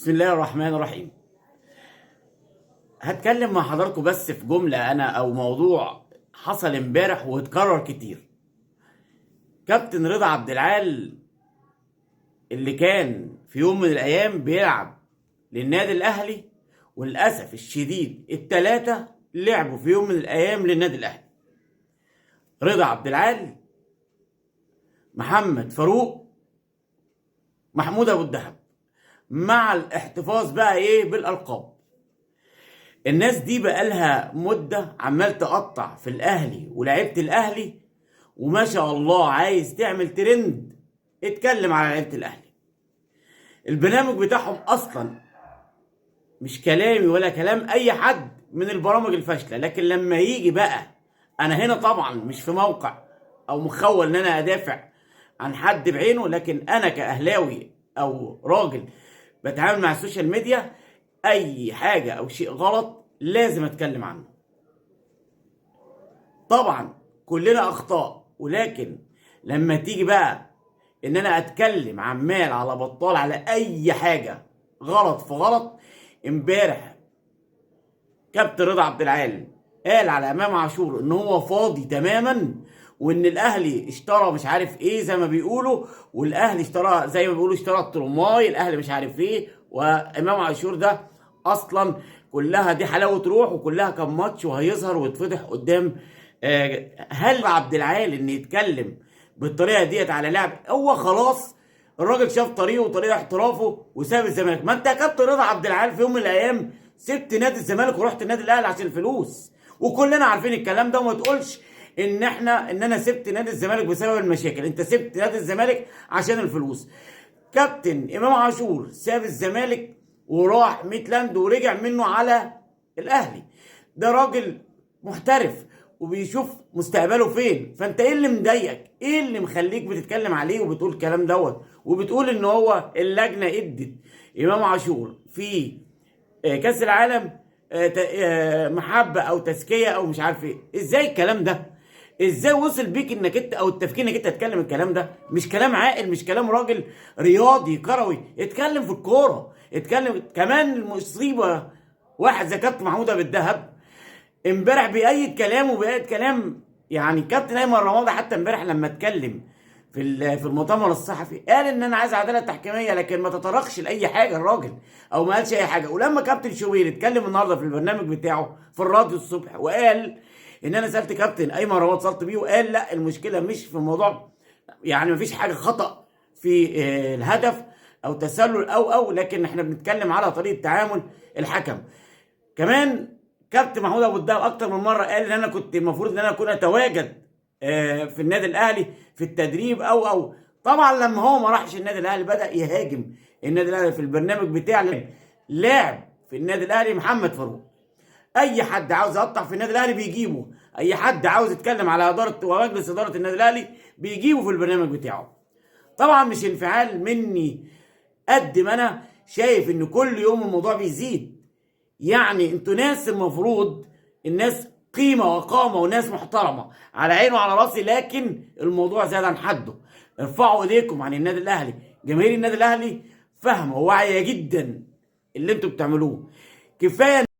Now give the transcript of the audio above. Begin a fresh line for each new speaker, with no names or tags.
بسم الله الرحمن الرحيم. هتكلم مع حضراتكم بس في جملة او موضوع حصل امبارح واتكرر كتير. كابتن رضا عبد العال اللي كان في يوم من الايام بيلعب للنادي الاهلي، وللاسف الشديد التلاتة لعبوا في يوم من الايام للنادي الاهلي. رضا عبد العال، محمد فاروق، محمود ابو الدهب، مع الاحتفاظ بقى بالالقاب. الناس دي بقالها مدة عمال تقطع في الأهلي ولاعيبة الأهلي، وما شاء الله عايز تعمل ترند اتكلم على لعيبة الأهلي. البرنامج بتاعهم أصلا مش كلامي ولا كلام أي حد من البرامج الفاشلة، لكن لما يجي بقى أنا هنا طبعا مش في موقع أو مخول إن أنا أدافع عن حد بعينه، لكن أنا كأهلاوي أو راجل بتعامل مع السوشيال ميديا، أي حاجة أو شيء غلط لازم اتكلم عنه. طبعا كلنا اخطاء، ولكن لما تيجي بقى ان انا اتكلم عمال على بطال على اي حاجة غلط في غلط. امبارح كابتن رضا عبد العال قال على امام عاشور ان هو فاضي تماما، وان الاهلي اشترى مش عارف ايه زي ما بيقولوا، والاهلي اشترى زي ما بيقولوا اشترى الترماي، الاهلي مش عارف ايه. وامام عاشور ده اصلا كلها دي حلاوه روح، وكلها كان ماتش وهيظهر ويتفضح قدام. هل عبد العال ان يتكلم بالطريقه ديت على لاعب؟ هو خلاص الراجل شاف طريقه وطريقه احترافه وساب الزمالك. ما انت يا كابتن رضا عبد العال في يوم من الايام سبت نادي الزمالك ورحت النادي الاهلي عشان الفلوس، وكلنا عارفين الكلام ده. وما تقولش ان انا سبت نادي الزمالك بسبب المشاكل، انت سبت نادي الزمالك عشان الفلوس. كابتن امام عاشور ساب الزمالك وراح ميتلاند ورجع منه على الاهلي. ده راجل محترف وبيشوف مستقبله فين. فانت ايه اللي مضايقك؟ ايه اللي مخليك بتتكلم عليه وبتقول الكلام دوت، وبتقول ان هو اللجنه ادت امام عاشور في كاس العالم محبه او تزكيه او مش عارف ايه؟ ازاي الكلام ده؟ ازاي وصل بيك انك انت او التفكير انك انت تتكلم الكلام ده؟ مش كلام عاقل، مش كلام راجل رياضي كروي. اتكلم في الكوره، اتكلم. كمان المصيبه واحد زي كابتن محمود ابو الدهب امبارح بيأيد كلامه وبيأيد كلام. يعني كابتن ايمن رمادي حتى امبارح لما اتكلم في المؤتمر الصحفي قال ان انا عايز عداله تحكيميه، لكن ما تطرقش لاي حاجه الراجل او ما قالش اي حاجه. ولما كابتن شوبير اتكلم النهارده في البرنامج بتاعه في الراديو الصبح وقال ان انا سالت كابتن ايمن رمادي، اتصلت بيه وقال لا المشكله مش في الموضوع، يعني مفيش حاجه خطا في الهدف او تسلل او لكن احنا بنتكلم على طريقه تعامل الحكم. كمان كابتن محمود ابو الدهب اكتر من مره قال ان انا كنت المفروض ان انا اكون اتواجد في النادي الاهلي في التدريب او طبعا لما هو ما راحش النادي الاهلي بدا يهاجم النادي الاهلي في البرنامج بتاع لاعب في النادي الاهلي محمد فاروق. اي حد عاوز يقطع في النادي الاهلي بيجيبه، اي حد عاوز يتكلم على اداره ومجلس اداره النادي الاهلي بيجيبه في البرنامج بتاعه. طبعا مش انفعال مني قد ما انا شايف ان كل يوم الموضوع بيزيد. يعني انتوا ناس المفروض الناس قيمه وقامه وناس محترمه على عيني وعلى راسي، لكن الموضوع زاد عن حده. ارفعوا ايديكم عن النادي الاهلي. جماهير النادي الاهلي فاهمه وواعيه جدا اللي انتوا بتعملوه. كفايه